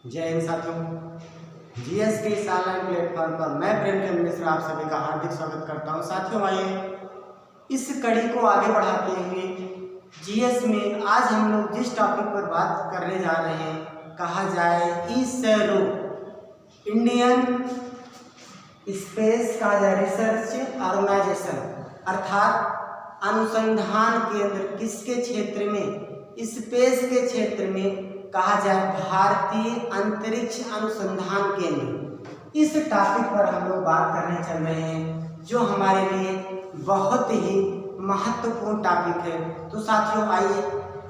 जय हिंद साथियों, जीएस के इस ऑनलाइन प्लेटफॉर्म पर मैं प्रेमचंद मिश्रा आप सभी का हार्दिक स्वागत करता हूं। साथियों आइए इस कड़ी को आगे बढ़ाते हुए जीएस में आज हम लोग जिस टॉपिक पर बात करने जा रहे हैं कहा जाए इसरो, इंडियन स्पेस का रिसर्च ऑर्गेनाइजेशन अर्थात अनुसंधान केंद्र किसके क्षेत्र में, स्पेस के क्षेत्र में कहा जाए भारतीय अंतरिक्ष अनुसंधान केंद्र। इस टॉपिक पर हम लोग बात करने चल रहे हैं जो हमारे लिए बहुत ही महत्वपूर्ण टॉपिक है। तो साथियों आइए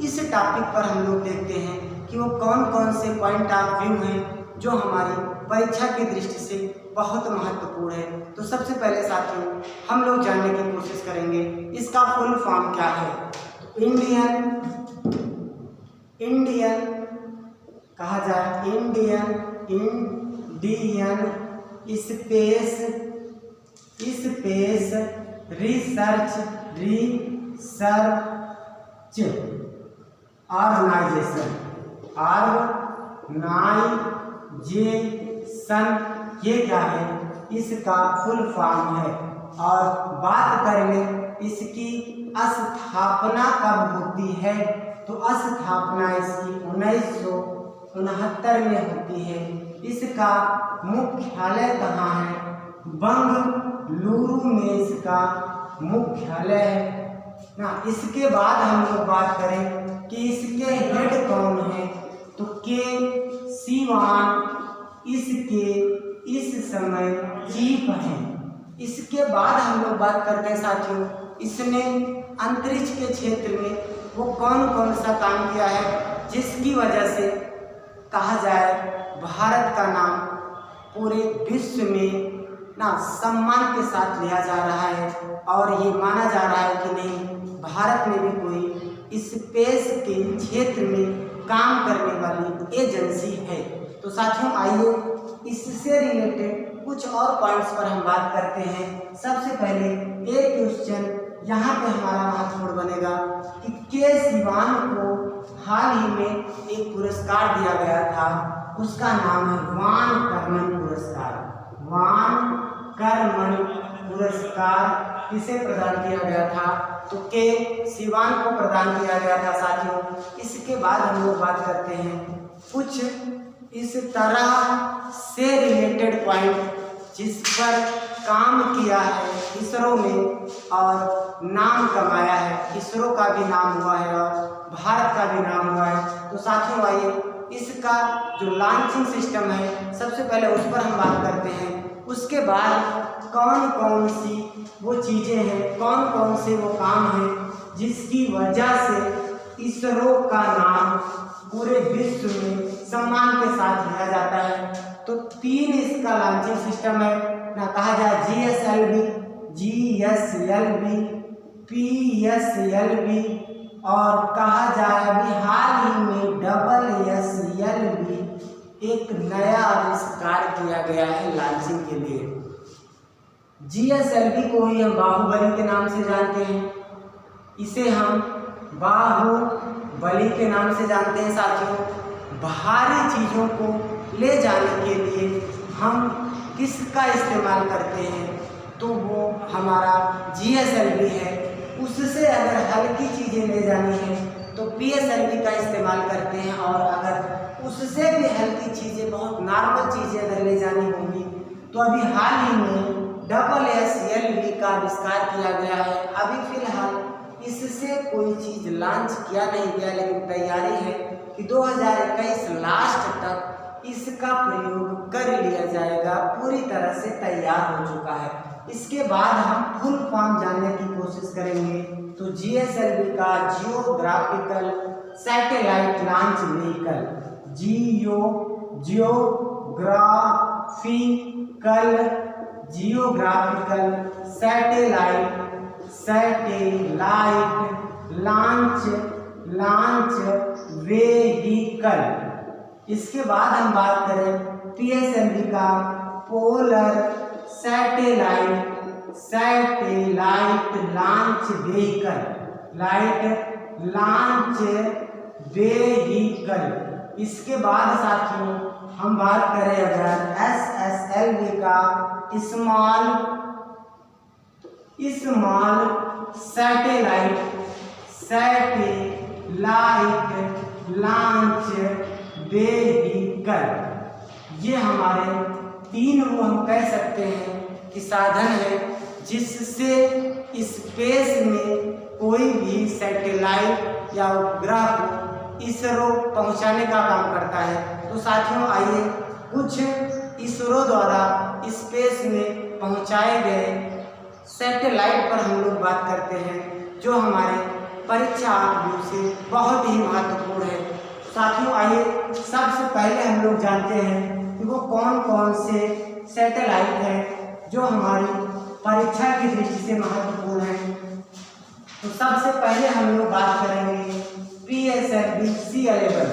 इस टॉपिक पर हम लोग देखते हैं कि वो कौन कौन से पॉइंट ऑफ व्यू हैं जो हमारी परीक्षा की दृष्टि से बहुत महत्वपूर्ण है। तो सबसे पहले साथियों हम लोग जानने की कोशिश करेंगे इसका फुल फॉर्म क्या है। इंडियन कहा जाए इंडियन स्पेस रिसर्च ऑर्गेनाइजेशन ये क्या है, इसका फुल फॉर्म है। और बात करें इसकी स्थापना कब होती है, तो स्थापना इसकी 1969 में होती है। इसका मुख्यालय कहाँ है, बंगलुरु में इसका मुख्यालय है ना। इसके बाद हम लोग बात करें कि इसके हेड कौन है, तो के सिवान इसके इस समय चीफ हैं। इसके बाद हम लोग बात करते हैं साथियों इसने अंतरिक्ष के क्षेत्र में वो कौन कौन सा काम किया है जिसकी वजह से कहा जाए भारत का नाम पूरे विश्व में ना सम्मान के साथ लिया जा रहा है और ये माना जा रहा है कि नहीं भारत में भी कोई स्पेस के क्षेत्र में काम करने वाली एजेंसी है। तो साथियों आइए इससे रिलेटेड कुछ और पॉइंट्स पर हम बात करते हैं। सबसे पहले एक क्वेश्चन यहाँ पे हमारा महत्वपूर्ण बनेगा कि के सिवान को हाल ही में एक पुरस्कार दिया गया था, उसका नाम है वान कर्मन पुरस्कार। वान कर्मन पुरस्कार किसे प्रदान किया गया था, तो के सिवान को प्रदान किया गया था साथियों। इसके बाद हम लोग बात करते हैं कुछ इस तरह से रिलेटेड पॉइंट जिस पर काम किया है इसरो में और नाम कमाया है, इसरो का भी नाम हुआ है और भारत का भी नाम हुआ है। तो साथियों आइए इसका जो लॉन्चिंग सिस्टम है सबसे पहले उस पर हम बात करते हैं। उसके बाद कौन कौन सी वो चीज़ें हैं, कौन कौन से वो काम हैं जिसकी वजह से इसरो का नाम पूरे विश्व में सम्मान के साथ लिया जाता है। तो 3 इसका लॉन्चिंग सिस्टम है ना, कहा जाए GSLV, PSLV और कहा जाए अभी हाल ही में SSLV एक नया आविष्कार किया गया है लॉन्चिंग के लिए। GSLV को ही हम बाहुबली के नाम से जानते हैं, इसे हम बाहुबली के नाम से जानते हैं साथियों। भारी चीज़ों को ले जाने के लिए हम किसका इस्तेमाल करते हैं, तो वो हमारा GSLV है। उससे अगर हल्की चीज़ें ले जानी है तो PSLV का इस्तेमाल करते हैं और अगर उससे भी हल्की चीज़ें बहुत नॉर्मल चीज़ें अगर ले जानी होंगी तो अभी हाल ही में SSLV का आविष्कार किया गया है। अभी फिलहाल इससे कोई चीज़ लॉन्च किया नहीं गया लेकिन तैयारी है कि 2021 लास्ट तक इसका प्रयोग कर लिया जाएगा, पूरी तरह से तैयार हो चुका है। इसके बाद हम फुल फॉर्म जानने की कोशिश करेंगे। तो GSLV का geographical satellite launch vehicle, geographical satellite launch vehicle. इसके बाद हम बात करें PSLV का पोलर सैटेलाइट लॉन्च व्हीकल, इसके बाद साथियों हम बात करें अगर SSLV का स्मॉल सैटेलाइट लॉन्च व्हीकल, ये हमारे 3 वो हम कह सकते हैं कि साधन है जिससे स्पेस में कोई भी सैटेलाइट या उपग्रह को इसरो पहुंचाने का काम करता है। तो साथियों आइए कुछ इसरो द्वारा स्पेस में पहुंचाए गए सैटेलाइट पर हम लोग बात करते हैं जो हमारे परीक्षा व्यू से बहुत ही महत्वपूर्ण है। साथियों आइए सबसे पहले हम लोग जानते हैं कि वो कौन कौन से सैटेलाइट हैं जो हमारी परीक्षा की दृष्टि से महत्वपूर्ण है। तो सबसे पहले हम लोग बात करेंगे PSLV C11,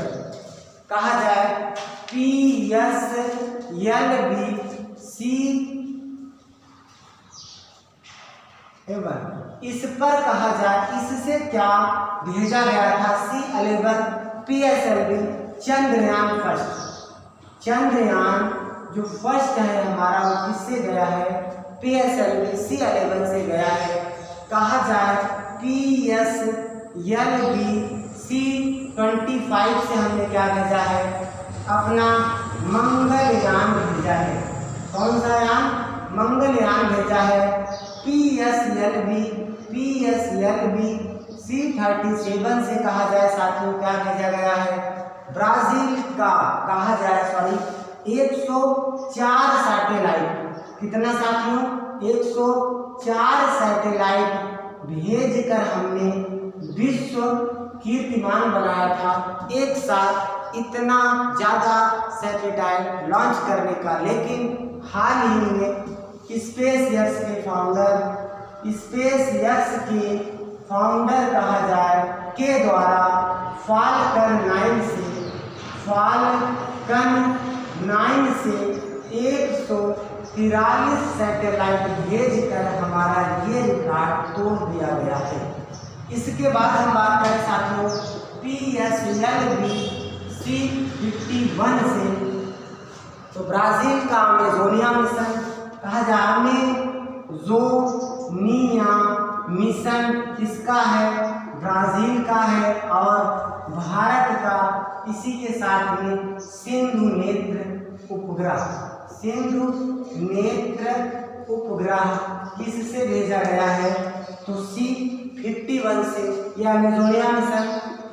कहा जाए PSLV C11, इस पर कहा जाए इससे क्या भेजा गया था C11 PSLV Chandrayaan first. Chandrayaan जो फर्स्ट है हमारा वो किससे गया है? PSLV C11 से गया है। कहा जाए PSLV C25 से हमने क्या भेजा है? अपना मंगलयान भेजा है। कौन सा यान? मंगलयान भेजा है। PSLV C37 से कहा जाए साथियों क्या भेजा गया है? ब्राजील का कहा जाए 104 सैटेलाइट। कितना साथियों? 104 सैटेलाइट भेजकर हमने विश्व कीर्तिमान बनाया था एक साथ इतना ज़्यादा सैटेलाइट लॉन्च करने का। लेकिन हाल ही में स्पेसएक्स के फाउंडर कहा जाए के द्वारा फाल्कन 9 से 143 सैटेलाइट भेजकर हमारा ये रिकॉर्ड तोड़ दिया गया है। इसके बाद हम बात करें साथियों PSLV C51 से, तो ब्राज़ील का अमेजोनिया मिशन कहा जाए अमेजोनिया मिशन किसका है? ब्राज़ील का है। और भारत का इसी के साथ में सिंधु नेत्र उपग्रह किससे भेजा गया है? तो C51 से। यह अमेजोनिया मिशन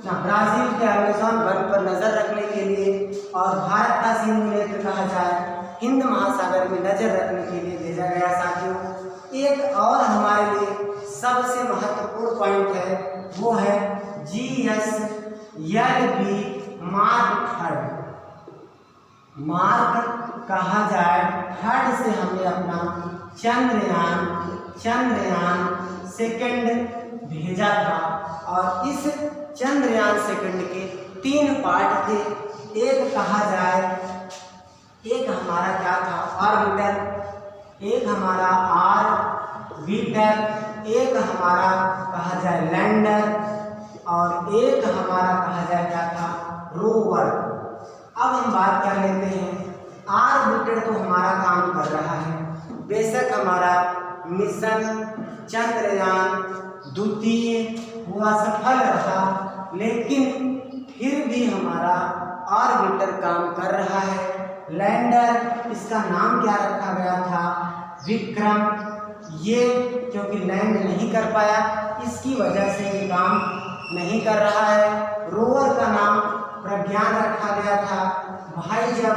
ब्राज़ील के अमेज़न वन पर नज़र रखने के लिए और भारत का सिंधु नेत्र कहा जाए हिंद महासागर में नजर रखने के लिए भेजा गया। साथियों एक और हमारे लिए सबसे महत्वपूर्ण पॉइंट है वो है GSLV मार्क कहा जाए थर्ड से हमने अपना चंद्रयान सेकंड भेजा था। और इस चंद्रयान सेकंड के 3 पार्ट थे। एक कहा जाए एक हमारा क्या था? ऑर्बिटर, एक हमारा ऑर्बिटर, एक हमारा कहा जाए लैंडर और एक हमारा कहा जाए क्या था? रोवर। अब हम बात कर लेते हैं ऑर्बिटर तो हमारा काम कर रहा है। बेशक हमारा मिशन चंद्रयान 2 हुआ सफल रहा, लेकिन फिर भी हमारा ऑर्बिटर काम कर रहा है। लैंडर इसका नाम क्या रखा गया था? विक्रम। ये क्योंकि लैंड नहीं कर पाया इसकी वजह से ये काम नहीं कर रहा है। रोवर का नाम प्रज्ञान रखा गया था। भाई जब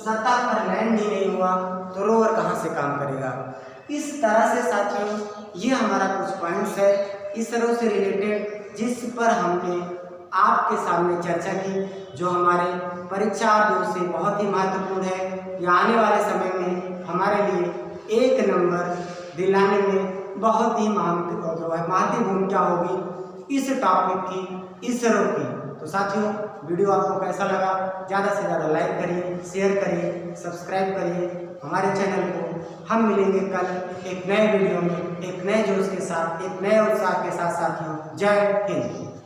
सतह पर लैंड ही नहीं हुआ तो रोवर कहाँ से काम करेगा? इस तरह से साथियों ये हमारा कुछ पॉइंट्स है इसरो से रिलेटेड जिस पर हमने आपके सामने चर्चा की, जो हमारे परीक्षा से बहुत ही महत्वपूर्ण है। या आने वाले समय में हमारे लिए 1 नंबर दिलाने में बहुत ही महत्वपूर्ण भूमिका होगी इस टॉपिक की, इसरो की। तो साथियों वीडियो आपको कैसा लगा? ज़्यादा से ज़्यादा लाइक करिए, शेयर करिए, सब्सक्राइब करिए हमारे चैनल को। हम मिलेंगे कल एक नए वीडियो में एक नए जोश के साथ, एक नए उत्साह के साथ साथियों। जय हिंद।